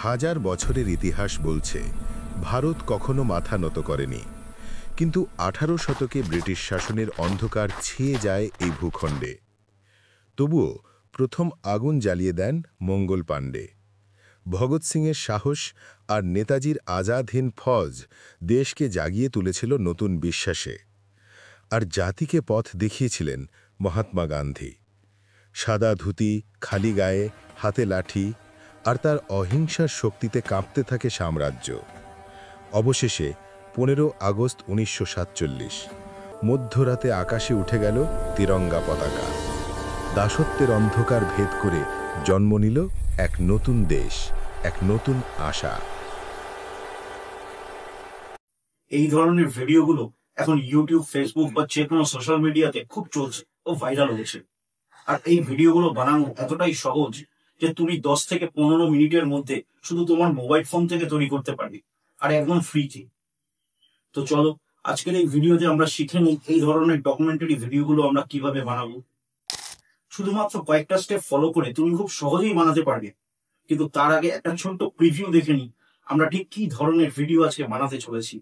হাজার বছরের ইতিহাস বলছে ভারত কখনো মাথা নত করেনি, কিন্তু 18 শতকে ব্রিটিশ শাসনের অন্ধকার ছেয়ে যায় এই ভূখণ্ডে। তবুও প্রথম আগুন জ্বালিয়ে দেন মঙ্গল পাণ্ডে। ভগৎ সিংয়ের সাহস আর নেতাজির আজাদ হিন্দ ফৌজ দেশকে জাগিয়ে তুলেছিল নতুন বিশ্বাসে। আর জাতিকে পথ দেখিয়েছিলেন মহাত্মা গান্ধী। সাদা ধুতি, খালি গায়ে, হাতে লাঠি, আর তার অহিংসার শক্তিতে কাঁপতে থাকে সাম্রাজ্য। অবশেষে 15 আগস্ট 1947 মধ্যরাতে আকাশে উঠে গেল তিরঙ্গা পতাকা। দাসত্বের অন্ধকার ভেদ করে জন্ম নিল এক নতুন দেশ, এক নতুন আশা। এই ধরনের ভিডিওগুলো এখন ইউটিউব, ফেসবুক বা যে কোনো সোশ্যাল মিডিয়াতে খুব চলছে ও ভাইরাল হয়েছে। আর এই ভিডিওগুলো বানানো এতটাই সহজ যে তুমি 10 থেকে 15 মিনিটের মধ্যে শুধু তোমার মোবাইল ফোন থেকে তৈরি করতে পারবে, আর একদম ফ্রিতে। তো চলো আজকের এই ভিডিওতে আমরা শিখে নিই এই ধরনের ডকুমেন্টারি ভিডিওগুলো আমরা কিভাবে বানাবো। শুধুমাত্র কয়েকটা স্টেপ ফলো করে তুমি খুব সহজেই বানাতে পারবে। কিন্তু তার আগে একটা ছোট্ট প্রিভিউ দেখে নিই আমরা ঠিক কি ধরনের ভিডিও আজকে বানাতে চলেছি।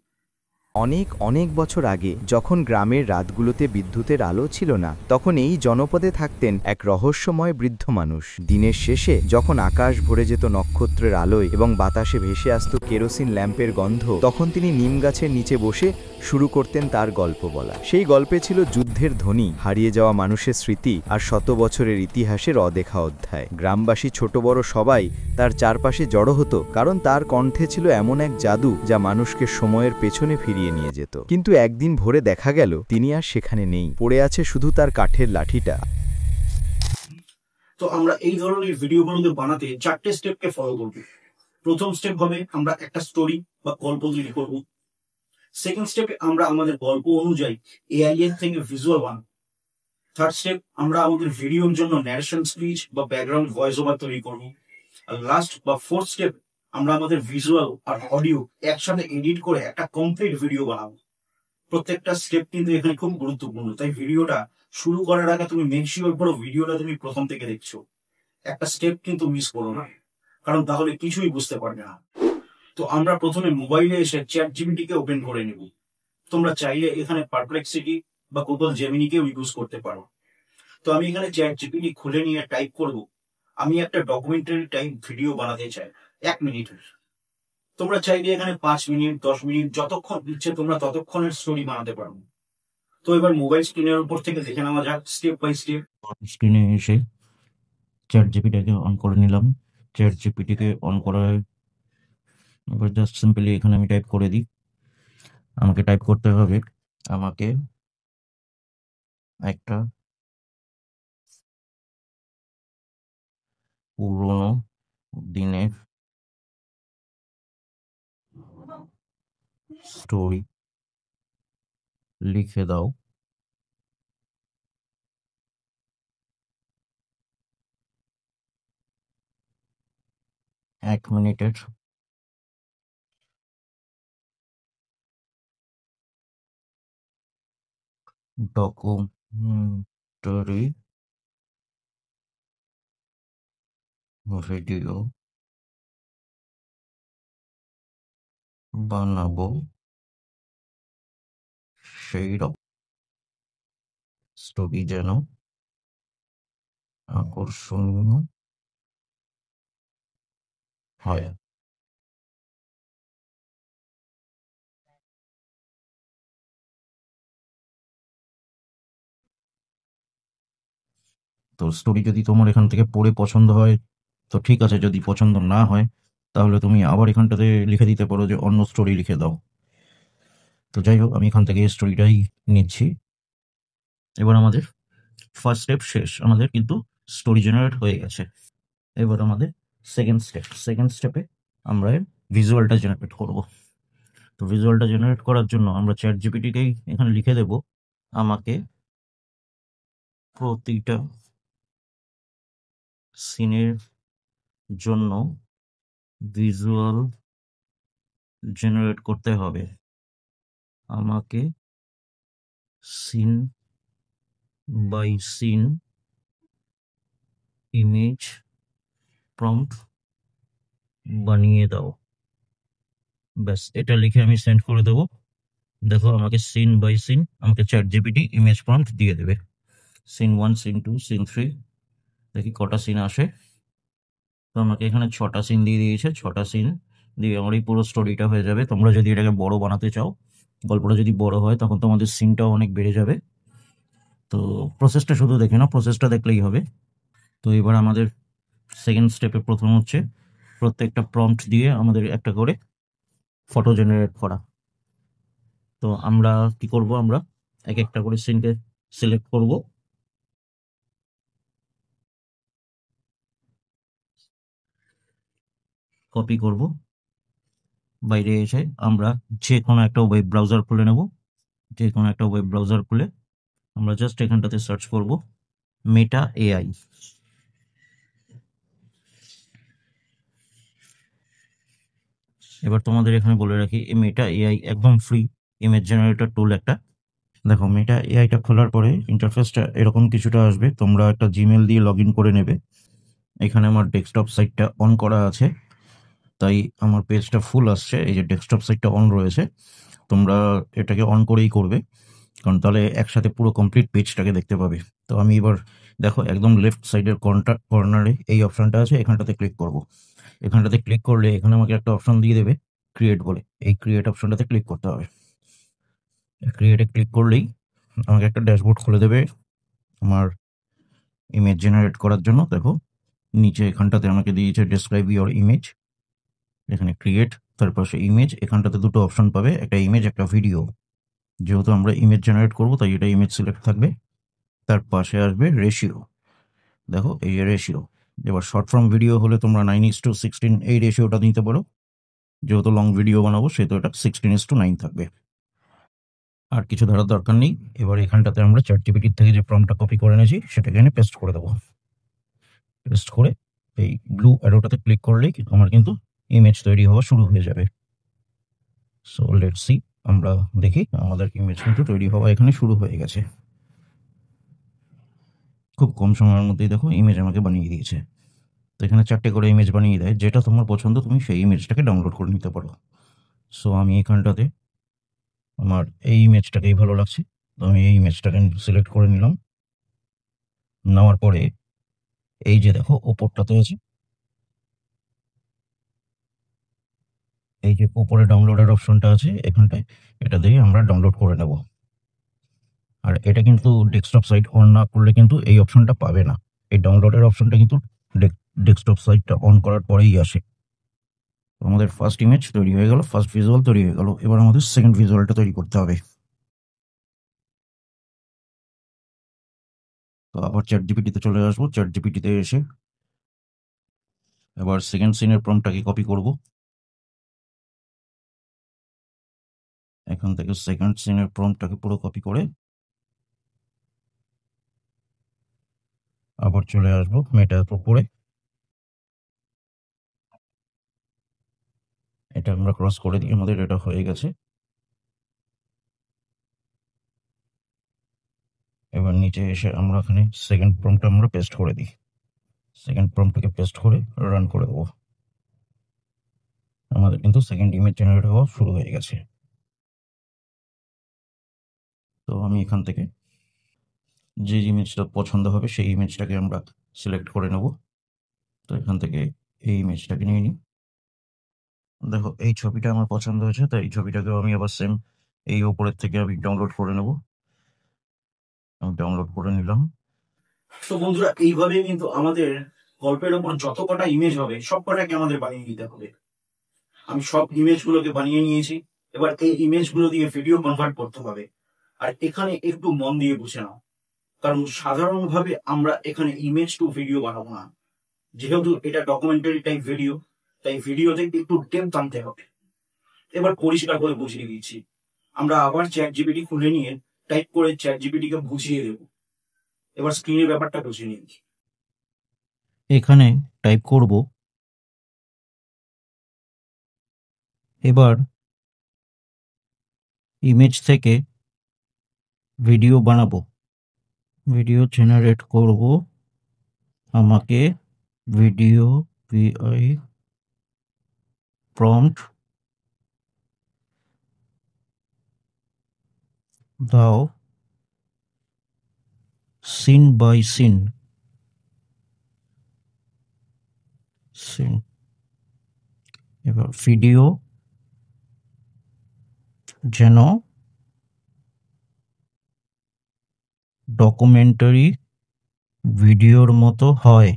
অনেক অনেক বছর আগে যখন গ্রামের রাতগুলোতে বিদ্যুতের আলো ছিল না, তখন এই জনপদে থাকতেন এক রহস্যময় বৃদ্ধ মানুষ। দিনের শেষে যখন আকাশ ভরে যেত নক্ষত্রের আলোয় এবং বাতাসে ভেসে আসত কেরোসিন ল্যাম্পের গন্ধ, তখন তিনি নিম গাছের নিচে বসে শুরু করতেন তার গল্প বলা। সেই গল্পে ছিল যুদ্ধের ধ্বনি, হারিয়ে যাওয়া মানুষের স্মৃতি আর শত বছরের ইতিহাসের অদেখা অধ্যায়। গ্রামবাসী ছোট বড় সবাই তার চারপাশে জড়ো হতো, কারণ তার কণ্ঠে ছিল এমন এক জাদু যা মানুষকে সময়ের পেছনে ফিরিয়ে নিয়ে যেত। কিন্তু একদিন ভোরে দেখা গেল তিনি আর সেখানে নেই, পড়ে আছে শুধু তার কাঠের লাঠিটা। তো আমরা এই ধরনের ভিডিওগুলোকে বানাতে 4টে স্টেপকে ফলো করব। প্রথম স্টেপ হবে আমরা একটা স্টোরি বা গল্প তৈরি করব। সেকেন্ড স্টেপে আমরা আমাদের গল্প অনুযায়ী এআই এর থেকে ভিজুয়াল বানাবো। থার্ড স্টেপ আমরা আমাদের ভিডিওর জন্য ন্যারেশন স্পিচ বা ব্যাকগ্রাউন্ড ভয়েস ওভার তৈরি করব। আর লাস্ট বা ফোর্থ স্টেপ আমরা আমাদের ভিজুয়াল আর অডিও একসাথে এডিট করে একটা কমপ্লিট ভিডিও বানাবো। প্রত্যেকটা স্টেপ কিন্তু এখানে খুব গুরুত্বপূর্ণ, তাই ভিডিওটা শুরু করার আগে তুমি মেক শিওর করো ভিডিওটা তুমি প্রথম থেকে দেখছো। একটা স্টেপ কিন্তু মিস করো না, কারণ তাহলে কিছুই বুঝতে পারবে না। তো আমরা প্রথমে মোবাইলে এসে চ্যাট জিপিটিকে ওপেন করে নেব। তোমরা চাইলে এখানে পারপ্লেক্সিটি বা গুগল জেমিনিকেও ইউজ করতে পারো। তো আমি এখানে চ্যাট জিপিটি খুলে নিয়ে টাইপ করব, আমি একটা ডকুমেন্টারি টাইপ ভিডিও বানাতে চাই 1 মিনিটের। তোমরা চাইলে এখানে 5 মিনিট, 10 মিনিট, যতক্ষণ ইচ্ছে তোমরা ততক্ষণের স্টোরি বানাতে পারো। তো এবার মোবাইল স্ক্রিনের উপর থেকে দেখে নেওয়া যাক স্টেপ বাই স্টেপ। স্ক্রিনে এসে চ্যাট জিপিটিকে অন করে নিলাম। চ্যাট জিপিটিকে অন করার এবার জাস্ট সিম্পলি এখানে আমি টাইপ করে দিই। আমাকে টাইপ করতে হবে, আমাকে একটা পুরোনো দিনের স্টোরি লিখে দাও। এক মিনিটের। ডকুমেন্টারি ভিডিও বানাবো, সেই রকম স্টোরি যেন আকর্ষণীয় হয়। তো স্টোরি যদি তোমার এখান থেকে পড়ে পছন্দ হয় তো ঠিক আছে, যদি পছন্দ না হয় তাহলে তুমি আবার এখানটাতে লিখে দিতে পারো যে অন্য স্টোরি লিখে দাও। তো যাই হোক, আমি এখান থেকে স্টোরিটাই নিচ্ছি। এবার আমাদের ফার্স্ট স্টেপ শেষ, আমাদের কিন্তু স্টোরি জেনারেট হয়ে গেছে। এবার আমাদের সেকেন্ড স্টেপে আমরা ভিজুয়ালটা জেনারেট করব। তো ভিজুয়ালটা জেনারেট করার জন্য আমরা চ্যাট জিপিটিকেই এখানে লিখে দেব, আমাকে প্রতিটা সিনের জন্য ভিজুয়াল জেনারেট করতে হবে। আমাকে scene by scene image prompt বানিয়ে দাও। ব্যাস, এটা লিখে আমি সেন্ড করে দেবো। দেখো আমাকে সিন বাই সিন আমাকে ChatGPT ইমেজ প্রম্পট দিয়ে দেবে। সিন 1, সিন 2, সিন 3, দেখি কটা সিন আসে। তো আমাকে এখানে 6টা সিন দিয়ে দিয়েছে। 6টা সিন দিয়ে আমার এই পুরো স্টোরিটা হয়ে যাবে। তোমরা যদি এটাকে বড় বানাতে চাও, গল্পটা যদি বড় হয়, তখন তোমাদের সিনটাও অনেক বেড়ে যাবে। তো প্রসেসটা শুধু দেখে না, প্রসেসটা দেখলেই হবে। তো এবার আমাদের সেকেন্ড স্টেপে প্রথম হচ্ছে প্রত্যেকটা প্রম্পট দিয়ে আমাদের একটা করে ফটো জেনারেট করা। তো আমরা কি করব, আমরা এক একটা করে সিনকে সিলেক্ট করব। কপি করব, বাইরে এসে আমরা যে কোনো একটা ওয়েব ব্রাউজার খুলে নেব। যে কোনো একটা ওয়েব ব্রাউজার খুলে আমরা জাস্ট এখানটাতে সার্চ করব মেটা এআই। এবার তোমাদের এখানে বলে রাখি, এই মেটা এআই একদম ফ্রি ইমেজ জেনারেটর টুল একটা। দেখো, মেটা এআইটা খোলার পরে ইন্টারফেসটা এরকম কিছুটা আসবে। তোমরা একটা জিমেল দিয়ে লগ ইন করে নেবে। এখানে আমার ডেস্কটপ সাইটটা অন করা আছে, তাই আমার পেজটা ফুল আসছে। এই যে ডেস্কটপ সাইটটা অন রয়েছে, তোমরা এটাকে অন করেই করবে, কারণ তাহলে একসাথে পুরো কমপ্লিট পেজটাকে দেখতে পাবে। তো আমি এবার দেখো একদম লেফট সাইডের কর্নারে এই অপশনটা আছে, এখানটাতে ক্লিক করব। এখানটাতে ক্লিক করলে এখানে আমাকে একটা অপশন দিয়ে দেবে ক্রিয়েট বলে। এই ক্রিয়েট অপশনটাতে ক্লিক করতে হবে। ক্রিয়েটে ক্লিক করলেই আমাকে একটা ড্যাশবোর্ড খুলে দেবে আমার ইমেজ জেনারেট করার জন্য। দেখো নিচে এখানটাতে আমাকে দিয়েছে ডেসক্রাইব ইওর ইমেজ, এখানে ক্রিয়েট, তারপর সে ইমেজ। এখানটাতে দুটো অপশন পাবে, একটা ইমেজ একটা ভিডিও। যেহেতু আমরা ইমেজ জেনারেট করব তাই এটা ইমেজ সিলেক্ট থাকবে। তার পাশে আসবে রেশিও, দেখো এই যে রেশিও। এবার শর্ট ফর্ম ভিডিও হলে তোমরা 9:16 এই রেশিওটা নিতে পারো। যেহেতু লং ভিডিও বানাবো সেহেতু এটা 16:9 থাকবে। আর কিছু ধরার দরকার নেই। এবার এখানটাতে আমরা ChatGPT থেকে যে প্রম্পটটা কপি করে এনেছি সেটাকে এনে পেস্ট করে দেবো। পেস্ট করে এই ব্লু অ্যারোটাতে ক্লিক করলেই আমার কিন্তু ইমেজ তৈরি হওয়া শুরু হয়ে যাবে। সো লেটস সি, আমরা দেখি আমাদের ইমেজ কিন্তু তৈরি হওয়া এখানে শুরু হয়ে গেছে। খুব কম সময়ের মধ্যেই দেখো ইমেজ আমাকে বানিয়ে দিয়েছে। তো এখানে 4টে করে ইমেজ বানিয়ে দেয়, যেটা তোমার পছন্দ তুমি সেই ইমেজটাকে ডাউনলোড করে নিতে পারো। সো আমি এখানটাতে আমার এই ইমেজটাকেই ভালো লাগছে, তো আমি এই ইমেজটাকে সিলেক্ট করে নিলাম। নেওয়ার পরে এই যে দেখো ওপরটাতে আছে, এই যে ওপরে ডাউনলোডের অপশনটা আছে এখানটায়, এটা দিয়ে আমরা ডাউনলোড করে নেব। আর এটা কিন্তু ডেস্কটপ সাইট অন না করলে কিন্তু এই অপশনটা পাবে না। এই ডাউনলোডের অপশনটা কিন্তু ডেস্কটপ সাইটটা অন করার পরেই আসে। তো আমাদের ফার্স্ট ইমেজ তৈরি হয়ে গেল, ফার্স্ট ভিজুয়াল তৈরি হয়ে গেল। এবার আমাদের সেকেন্ড ভিজুয়ালটা তৈরি করতে হবে। তো আবার ChatGPT-তে চলে আসবো। ChatGPT-তে এসে এবার সেকেন্ড সিনের প্রম্পটটাকে কপি করব। এখান থেকে সেকেন্ড সিনের প্রম্পটটাকে পুরো কপি করে আবার চলে আসবো মেটার উপরে। এটা আমরা ক্রস করে দিই, আমাদের এটা হয়ে গেছে। এবার নিচে এসে আমরা এখানে সেকেন্ড প্রম্পটটা আমরা পেস্ট করে দিই। সেকেন্ড প্রম্পটটাকে পেস্ট করে রান করে দেবো। আমাদের কিন্তু সেকেন্ড ইমেজ জেনারেট হওয়া শুরু হয়ে গেছে। তো আমি এখান থেকে যে ইমেজটা পছন্দ হবে সেই ইমেজটাকে আমরা সিলেক্ট করে নেব। তো এখান থেকে এই ইমেজটাকে নিয়ে নিই। দেখো এই ছবিটা আমার পছন্দ হয়েছে, তাই এই ছবিটাকেও আমি আবার সেম এই ওপরের থেকে আমি ডাউনলোড করে নেব। আমি ডাউনলোড করে নিলাম। তো বন্ধুরা, এইভাবে কিন্তু আমাদের গল্পের ওপর যত কটা ইমেজ হবে সব কটাকে আমাদের বানিয়ে নিতে হবে। আমি সব ইমেজ গুলোকে বানিয়ে নিয়েছি। এবার এই ইমেজ গুলো দিয়ে ভিডিও কনভার্ট করতে হবে। আর এখানে একটু মন দিয়ে বুঝে নাও, কারণ সাধারণভাবে আমরা এখানে ইমেজ টু ভিডিও বানাবো না। যেহেতু এটা ডকুমেন্টারি টাইপ ভিডিও, তাই ভিডিওতে একটু ডেপথ আনতে হবে। এবার পরিষ্কার করে বুঝিয়ে দিচ্ছি। আমরা আবার ChatGPT খুলে নিয়ে টাইপ করে ChatGPT কে বুঝিয়ে দেবো। এবার স্ক্রিনের ব্যাপারটা বুঝে নিই। এখানে টাইপ করব, এবার ইমেজ থেকে ভিডিও বানাবো। ভিডিও জেনারেট করব, আমাকে ভিডিও VI প্রম্পট দাও সিন বাই সিন এবার ভিডিও যেন ডকুমেন্টারি ভিডিওর মতো হয়।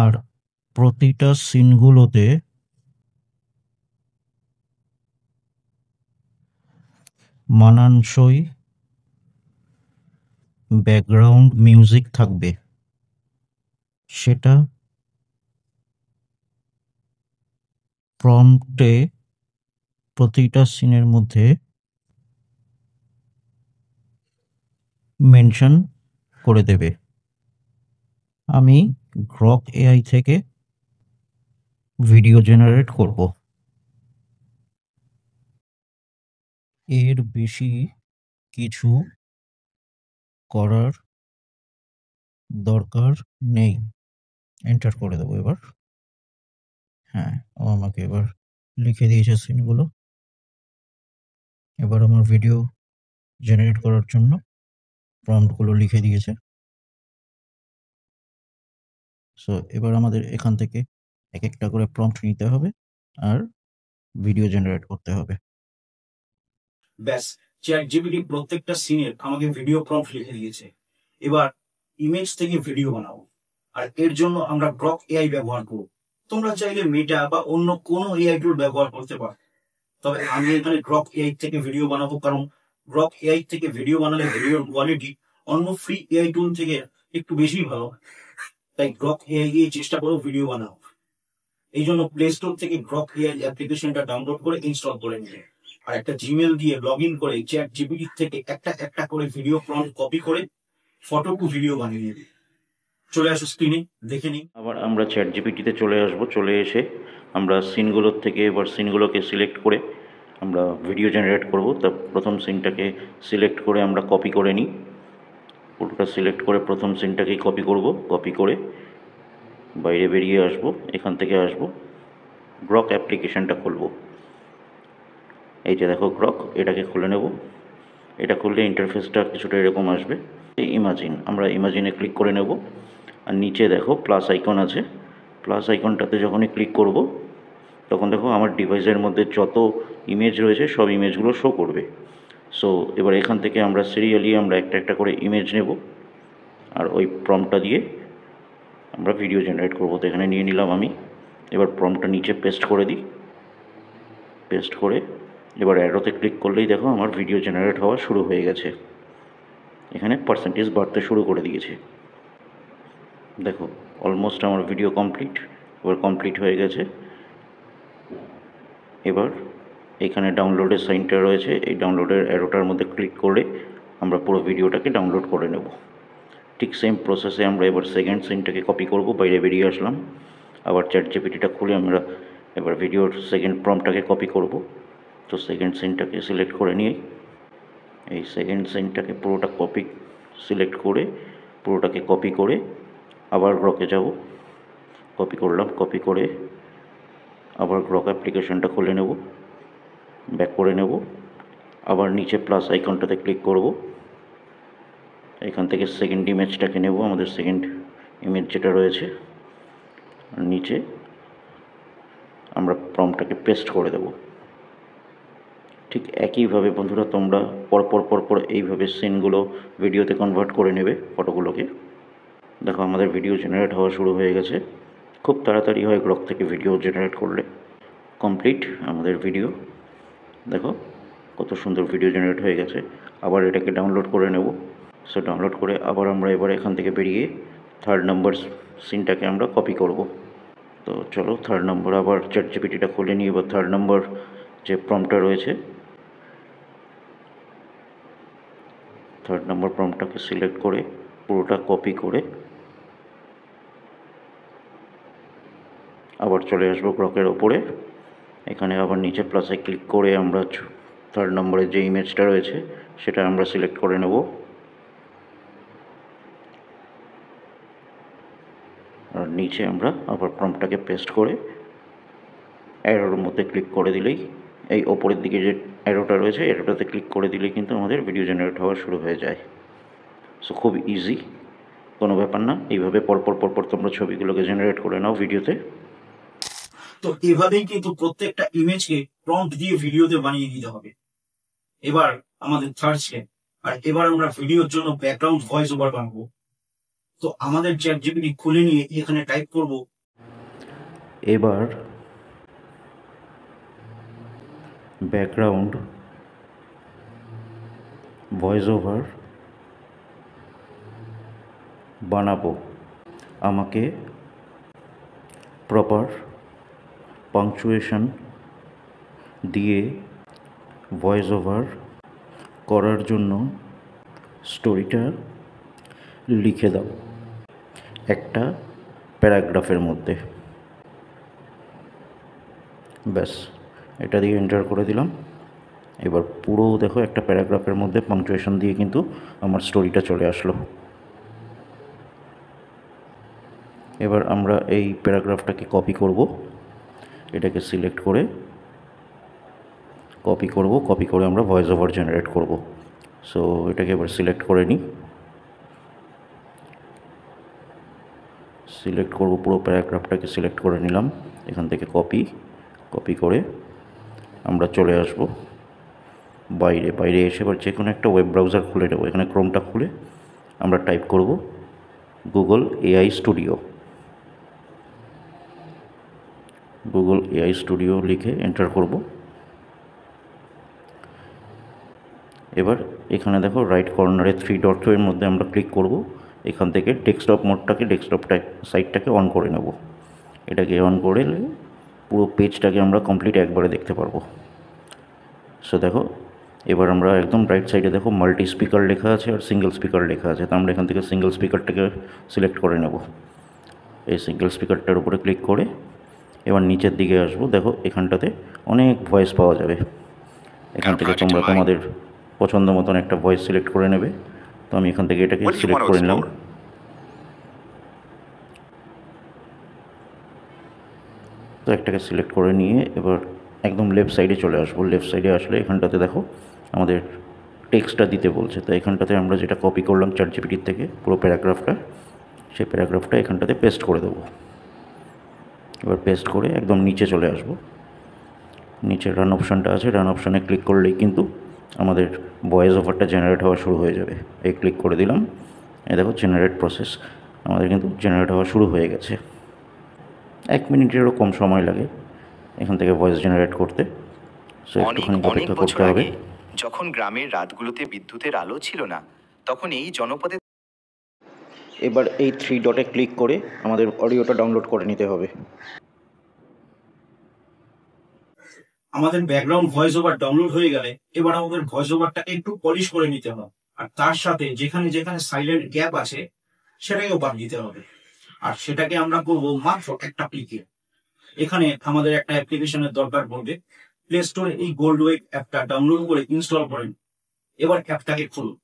আর প্রতিটা সিনগুলোতে মানানসই ব্যাকগ্রাউন্ড মিউজিক থাকবে, সেটা প্রম্পটে প্রতিটা সিনের মধ্যে মেনশন করে দেবে। আমি গ্রক এআই থেকে ভিডিও জেনারেট করব। এর বেশি কিছু করার দরকার নেই। এন্টার করে দেবো এবার। হ্যাঁ, ও আমাকে এবার লিখে দিয়েছে সিনগুলো। এবার আমার ভিডিও জেনারেট করার জন্য প্রম্পটগুলো লিখে দিয়েছে। সো এবার আমাদের এখান থেকে এক একটা করে প্রম্পট নিতে হবে আর ভিডিও জেনারেট করতে হবে। ব্যাস, চ্যাট জিপিটি প্রত্যেকটা সিনের আমাকে ভিডিও প্রম্পট লিখে দিয়েছে। এবার ইমেজ থেকে ভিডিও বানাবো, আর এর জন্য আমরা গ্রক এআই ব্যবহার করব। তোমরা চাইলে মেটা বা অন্য কোনো এআই টুল ব্যবহার করতে পারো, তবে আমি এখানে গ্রক এআই থেকে ভিডিও বানাবো, কারণ গ্রক এআই থেকে ভিডিও বানালে ভিডিওর কোয়ালিটি অন্য ফ্রি এআই টুল থেকে একটু বেশি ভালো। তাই গ্রক এআই দিয়ে চেষ্টা করো ভিডিও বানাও। এই জন্য প্লে স্টোর থেকে গ্রক এআই অ্যাপ্লিকেশনটা ডাউনলোড করে ইনস্টল করে নিলে, আর একটা জিমেল দিয়ে লগ ইন করে চ্যাট জিপিটি থেকে একটা একটা করে ভিডিও প্রম্পট কপি করে ফটো টু ভিডিও বানিয়ে নিবে। চলে আসো স্ক্রিনে, দেখে নিই। আবার আমরা চ্যাট জিপিটিতে চলে আসব। চলে এসে আমরা সিনগুলোর থেকে এবার সিনগুলোকে সিলেক্ট করে আমরা ভিডিও জেনারেট করব। তা প্রথম সিনটাকে সিলেক্ট করে আমরা কপি করে নিই। পুরোটা সিলেক্ট করে প্রথম সিনটাকেই কপি করব। কপি করে বাইরে বেরিয়ে আসব। এখান থেকে আসব, গ্রক অ্যাপ্লিকেশনটা খুলব। এই যে দেখো গ্রক, এটাকে খুলে নেব। এটা খুললে ইন্টারফেসটা কিছুটা এরকম আসবে। ইমাজিন, আমরা ইমাজিনে ক্লিক করে নেব। আর নিচে দেখো প্লাস আইকন আছে। প্লাস আইকনটাতে যখনই ক্লিক করব তখন দেখো আমার ডিভাইসের মধ্যে যত ইমেজ রয়েছে সব ইমেজগুলো শো করবে। সো এবার এখান থেকে আমরা সিরিয়ালি আমরা একটা একটা করে ইমেজ নেব, আর ওই প্রম্পটটা দিয়ে আমরা ভিডিও জেনারেট করব। তো এখানে নিয়ে নিলাম আমি। এবার প্রম্পটটা নিচে পেস্ট করে দিই। পেস্ট করে এবার অ্যারোতে ক্লিক করলেই দেখো আমার ভিডিও জেনারেট হওয়া শুরু হয়ে গেছে। এখানে পার্সেন্টেজ বাড়তে শুরু করে দিয়েছে। দেখো অলমোস্ট আমার ভিডিও কমপ্লিট। এবার কমপ্লিট হয়ে গেছে। এবার এখানে ডাউনলোডের সাইনটা রয়েছে, এই ডাউনলোডের অ্যারোটার মধ্যে ক্লিক করে আমরা পুরো ভিডিওটাকে ডাউনলোড করে নেব। ঠিক সেম প্রসেসে আমরা এবার সেকেন্ড সিনটাকে কপি করব। বাইরে বেরিয়ে আসলাম। আবার চ্যাট জিপিটিটা খুলে আমরা এবার ভিডিওর সেকেন্ড প্রম্পটটাকে কপি করব। তো সেকেন্ড সিনটাকে সিলেক্ট করে নিয়ে এই সেকেন্ড সিনটাকে পুরোটা সিলেক্ট করে পুরোটাকে কপি করে আবার গ্রকে যাব। কপি করলাম, কপি করে আবার গ্রক অ্যাপ্লিকেশনটা খুলে নেব, ব্যাক করে নেব। আবার নিচে প্লাস আইকনটাতে ক্লিক করব। এখান থেকে সেকেন্ড ইমেজটাকে নেব, আমাদের সেকেন্ড ইমেজ যেটা রয়েছে। আর নিচে আমরা প্রম্পটটাকে পেস্ট করে দেব। ঠিক একইভাবে বন্ধুরা তোমরা পরপর এইভাবে সিনগুলো ভিডিওতে কনভার্ট করে নেবে, ফটোগুলোকে। দেখো আমাদের ভিডিও জেনারেট হওয়া শুরু হয়ে গেছে। খুব তাড়াতাড়ি হয় গ্রক থেকে ভিডিও জেনারেট করলে। কমপ্লিট আমাদের ভিডিও। দেখো কত সুন্দর ভিডিও জেনারেট হয়ে গেছে। আবার এটাকে ডাউনলোড করে নেব। সো ডাউনলোড করে আবার আমরা এবার এখান থেকে বেরিয়ে থার্ড নাম্বার সিনটাকে আমরা কপি করব। তো চলো থার্ড নম্বর আবার চ্যাট জিপিটিটা খুলে নিয়ে এবার থার্ড নম্বর যে প্রম্পটটা রয়েছে, থার্ড নম্বর প্রম্পটটাকে সিলেক্ট করে পুরোটা কপি করে আবার চলে আসবো গ্রকের ওপরে। এখানে আবার নিচে প্লাসে ক্লিক করে আমরা থার্ড নম্বরের যে ইমেজটা রয়েছে সেটা আমরা সিলেক্ট করে নেব। আর নিচে আমরা আবার প্রম্পটটাকে পেস্ট করে অ্যারোর মধ্যে ক্লিক করে দিলেই, এই ওপরের দিকে যে অ্যারোটা রয়েছে অ্যারোটাতে ক্লিক করে দিলেই কিন্তু আমাদের ভিডিও জেনারেট হওয়া শুরু হয়ে যায়। সো খুব ইজি, কোনো ব্যাপার না। এইভাবে পরপর তোমরা ছবিগুলোকে জেনারেট করে নাও ভিডিওতে। তো এভাবেই কিন্তু প্রত্যেকটা ইমেজকে প্রম্পট দিয়ে ভিডিওতে বানিয়ে দিতে হবে। এবার আমাদের থার্ড স্টেপ, আর এবার আমরা ভিডিওর জন্য ব্যাকগ্রাউন্ড ভয়েস ওভার বানাবো। তো আমাদের চ্যাটজিপিটি খুলে নিয়ে এখানে টাইপ করব এবার ব্যাকগ্রাউন্ড ভয়েস ওভার বানাবো, আমাকে প্রপার পাংচুয়েশন দিয়ে ভয়েস ওভার করার জন্য স্টোরিটা লিখে দাও একটা প্যারাগ্রাফের মধ্যে। ব্যাস, এটা দিয়ে এন্টার করে দিলাম। এবার পুরো দেখো একটা প্যারাগ্রাফের মধ্যে পাংচুয়েশন দিয়ে কিন্তু আমার স্টোরিটা চলে আসলো। এবার আমরা এই প্যারাগ্রাফটাকে কপি করব, এটাকে সিলেক্ট করে কপি করে আমরা ভয়েস ওভার জেনারেট করব। সো এটাকে এবার সিলেক্ট করে নিই, সিলেক্ট করব, পুরো প্যারাগ্রাফটাকে সিলেক্ট করে নিলাম। এখান থেকে কপি করে আমরা চলে আসব বাইরে এসে এবার যে কোনো একটা ওয়েব ব্রাউজার খুলে নেব। এখানে ক্রোমটা খুলে আমরা টাইপ করব গুগল এআই স্টুডিও লিখে এন্টার করব। এবার এখানে দেখো রাইট কর্নারে 3 ডট এর মধ্যে আমরা ক্লিক করব। এখান থেকে ডেস্কটপ মোডটাকে, সাইটটাকে অন করে নেব। এটাকে অন করে পুরো পেজটাকে আমরা কমপ্লিট একবারে দেখতে পারবো। সো দেখো, এবার আমরা একদম রাইট সাইডে দেখো মাল্টি স্পিকার লেখা আছে আর সিঙ্গেল স্পিকার লেখা আছে। তো আমরা এখান থেকে সিঙ্গেল স্পিকারটাকে সিলেক্ট করে নেব। এই সিঙ্গেল স্পিকারটার উপরে ক্লিক করে এবার নিচের দিকে আসবো। দেখো এখানটাতে অনেক ভয়েস পাওয়া যাবে। এখান থেকে তোমরা তোমাদের পছন্দ মতন একটা ভয়েস সিলেক্ট করে নেবে। তো আমি এখান থেকে এটাকে সিলেক্ট করে নিলাম। তো একটাকে সিলেক্ট করে নিয়ে এবার একদম লেফট সাইডে চলে আসবো। লেফট সাইডে আসলে এখানটাতে দেখো আমাদের টেক্সটটা দিতে বলছে। তো এখানটাতে আমরা যেটা কপি করলাম চ্যাটজিপিটির থেকে পুরো প্যারাগ্রাফটা, সেই প্যারাগ্রাফটা এখানটাতে পেস্ট করে দেবো। এবার পেস্ট করে একদম নিচে চলে আসবো। নিচে রান অপশানটা আছে, রান অপশানে ক্লিক করলেই কিন্তু আমাদের ভয়েস ওভারটা জেনারেট হওয়া শুরু হয়ে যাবে। এই ক্লিক করে দিলাম, এই দেখো জেনারেট প্রসেস আমাদের কিন্তু জেনারেট হওয়া শুরু হয়ে গেছে। 1 মিনিটেরও কম সময় লাগে এখান থেকে ভয়েস জেনারেট করতে। সো একটুখানি অপেক্ষা করতে হবে। যখন গ্রামের রাতগুলোতে বিদ্যুতের আলো ছিল না, তখন এই জনপদে এবার এই 3 ডটে ক্লিক করে আমাদের অডিওটা ডাউনলোড করে নিতে হবে। আমাদের ব্যাকগ্রাউন্ড ভয়েস ওভার ডাউনলোড হয়ে গেলে এবার আমাদের ভয়েস ওভারটা একটু পলিশ করে নিতে হবে, আর তার সাথে যেখানে যেখানে সাইলেন্ট গ্যাপ আছে সেটাকেও বাদ দিতে হবে। আর সেটাকে আমরা করবো মাত্র একটা ক্লিকে। এখানে আমাদের একটা অ্যাপ্লিকেশনের দরকার পড়বে। প্লে স্টোরে এই গোল্ড ওয়েব অ্যাপটা ডাউনলোড করে ইনস্টল করেন। এবার অ্যাপটাকে খুলুন।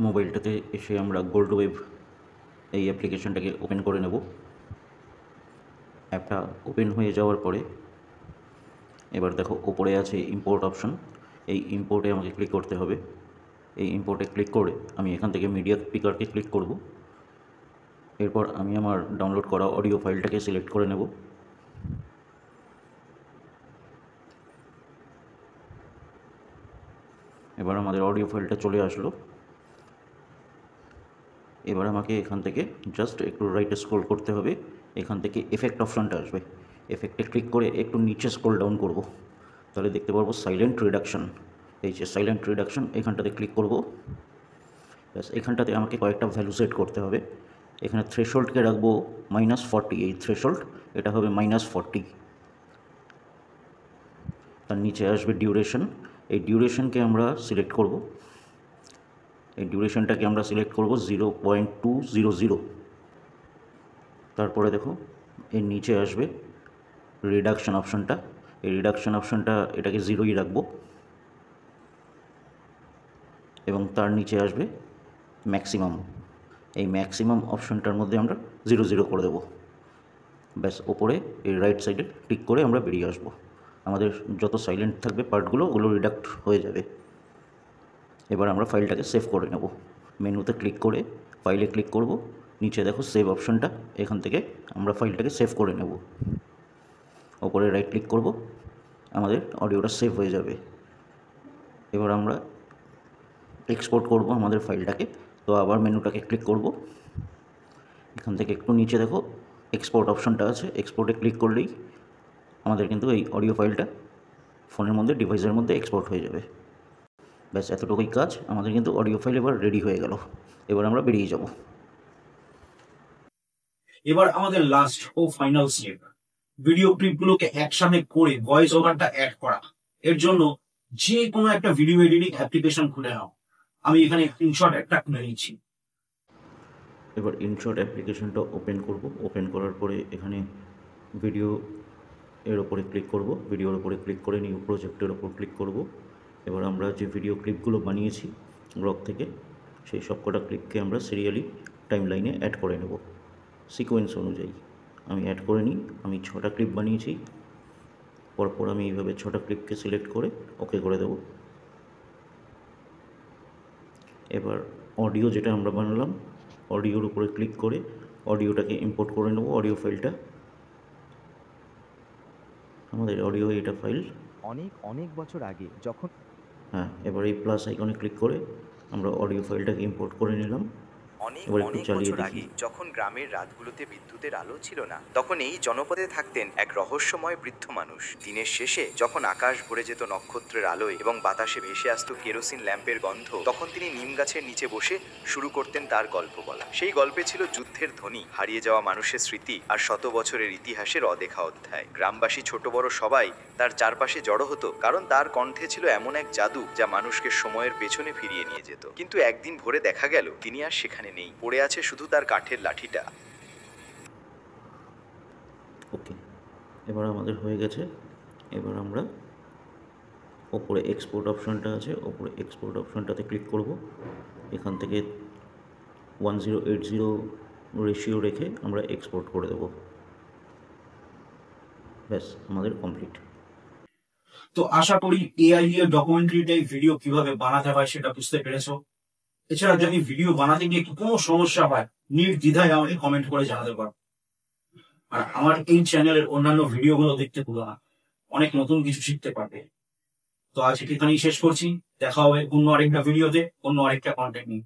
মোবাইলটাতে এসে আমরা গোল্ড ওয়েব এই অ্যাপ্লিকেশনটাকে ওপেন করে নেব। অ্যাপটা ওপেন হয়ে যাওয়ার পরে এবার দেখো ওপরে আছে ইম্পোর্ট অপশন। এই ইম্পোর্টে আমাকে ক্লিক করতে হবে। এই ইম্পোর্টে ক্লিক করে আমি এখান থেকে মিডিয়া স্পিকারকে ক্লিক করব। এরপর আমি আমার ডাউনলোড করা অডিও ফাইলটাকে সিলেক্ট করে নেব। এবার আমাদের অডিও ফাইলটা চলে আসলো। এবার আমাকে এখান থেকে জাস্ট একটু রাইটে স্ক্রল করতে হবে। এখান থেকে এফেক্ট অপশানটা আসবে। এফেক্টে ক্লিক করে একটু নিচে স্ক্রল ডাউন করব, তাহলে দেখতে পারবো সাইলেন্ট রিডাকশন। এই যে সাইলেন্ট রিডাকশন, এখানটাতে ক্লিক করব। ব্যাস, এখানটাতে আমাকে কয়েকটা ভ্যালু সেট করতে হবে। এখানে থ্রেশহোল্ডকে রাখবো -40। এই থ্রেশহোল্ড এটা হবে -40। তার নিচে আসবে ডিউরেশন। এই ডিউরেশনকে আমরা সিলেক্ট করব। এই ডিউরেশনটাকে আমরা সিলেক্ট করব 0.200। তারপরে দেখো এর নিচে আসবে রিডাকশন অপশানটা। এই রিডাকশন অপশানটা এটাকে 0ই রাখবো এবং তার নিচে আসবে ম্যাক্সিমাম। এই ম্যাক্সিমাম অপশনটার মধ্যে আমরা 0 0 করে দেবো। ব্যাস ওপরে এই রাইট সাইডে ক্লিক করে আমরা বেরিয়ে আসবো। আমাদের যত সাইলেন্ট থাকবে পার্টগুলো ওগুলো রিডাক্ট হয়ে যাবে। এবার আমরা ফাইলটাকে সেভ করে নেব। মেনুতে ক্লিক করে ফাইলে ক্লিক করব, নিচে দেখো সেভ অপশনটা, এখান থেকে আমরা ফাইলটাকে সেভ করে নেব। ওপরে রাইট ক্লিক করব, আমাদের অডিওটা সেভ হয়ে যাবে। এবার আমরা এক্সপোর্ট করব আমাদের ফাইলটাকে। তো আবার মেনুটাকে ক্লিক করব, এখান থেকে একটু নিচে দেখো এক্সপোর্ট অপশনটা আছে, এক্সপোর্টে ক্লিক করলেই আমাদের কিন্তু এই অডিও ফাইলটা ফোনের মধ্যে ডিভাইসের মধ্যে এক্সপোর্ট হয়ে যাবে। ব্যাস এতটুকুই কাজ, আমাদের কিন্তু অডিও ফাইল এবার রেডি হয়ে গেল। এবার আমরা বেরিয়ে যাব। এবার আমাদের লাস্ট ও ফাইনাল স্টেপ, ভিডিও ক্লিপগুলোকে একসাথে করে ভয়েস ওভারটা অ্যাড করা। এর জন্য যে কোনো একটা ভিডিও এডিটিং অ্যাপ্লিকেশন খুলে নাও। আমি এখানে ইনশট একটা খুলে নিচ্ছি। এবার ইনশট অ্যাপ্লিকেশনটা ওপেন করব। ওপেন করার পরে এখানে ভিডিও এর ওপরে ক্লিক করব, ভিডিওর ওপরে ক্লিক করে নিউ প্রজেক্টের ওপর ক্লিক করব। এবার আমরা যে ভিডিও ক্লিপগুলো বানিয়েছি গ্রক থেকে, সেই সবকটা ক্লিপকে আমরা সিরিয়ালি টাইম লাইনে অ্যাড করে নেব সিকোয়েন্স অনুযায়ী। আমি অ্যাড করে নিই, আমি 6টা ক্লিপ বানিয়েছি। পরপর আমি এইভাবে 6টা ক্লিপকে সিলেক্ট করে ওকে করে দেব। এবার অডিও যেটা আমরা বানালাম, অডিওর উপরে ক্লিক করে অডিওটাকে ইম্পোর্ট করে নেব। অডিও ফাইলটা আমাদের অডিও, এটা ফাইল। অনেক বছর আগে যখন হ্যাঁ, এবার এই প্লাস আইকনে ক্লিক করে আমরা অডিও ফাইলটাকে ইম্পোর্ট করে নিলাম। এবার একটু চালিয়ে দেখি। যখন গ্রামের রাতগুলোতে বিদ্যুতের আলো ছিল না, তখন এই জনপদে থাকতেন এক রহস্যময় বৃদ্ধ মানুষ। দিনের শেষে যখন আকাশ ভরে যেত নক্ষত্রের আলোয় এবং বাতাসে ভেসে আসতো কেরোসিন ল্যাম্পের গন্ধ, তখন তিনি নিম গাছের নিচে বসে শুরু করতেন তার গল্প বলা। সেই গল্পে ছিল যুদ্ধের ধ্বনি, হারিয়ে যাওয়া মানুষের স্মৃতি আর শত বছরের ইতিহাসের অদেখা অধ্যায়। গ্রামবাসী ছোট বড় সবাই তার চারপাশে জড়ো হতো, কারণ তার কণ্ঠে ছিল এমন এক জাদু যা মানুষকে সময়ের পেছনে ফিরিয়ে নিয়ে যেত। কিন্তু একদিন ভোরে দেখা গেল তিনি আর সেখানে নেই, পড়ে আছে শুধু তার কাঠের লাঠিটা। ওকে, এবার আমাদের হয়ে গেছে। এবার আমরা ওপরে এক্সপোর্ট অপশনটা আছে, ওপরে এক্সপোর্ট অপশনটাতে ক্লিক করব। এখান থেকে 1080 রেশিও রেখে আমরা এক্সপোর্ট করে দেব। ব্যাস আমাদের কমপ্লিট। তো আশা করি এআই এর ডকুমেন্টারি টাইপ ভিডিও কিভাবে বানাতে হয় সেটা বুঝতে পেরেছো। এছাড়া যদি ভিডিও বানাতে গিয়ে কোনো সমস্যা হয়, নির্দ্বিধায় আমাকে কমেন্ট করে জানাতে পারো। আর আমার এই চ্যানেলের অন্যান্য ভিডিওগুলো দেখতে ভুলো না, অনেক নতুন কিছু শিখতে পারবে। তো আজ এখানেই শেষ করছি, দেখা হবে অন্য আরেকটা ভিডিওতে, অন্য আরেকটা কন্টেন্ট নিয়ে।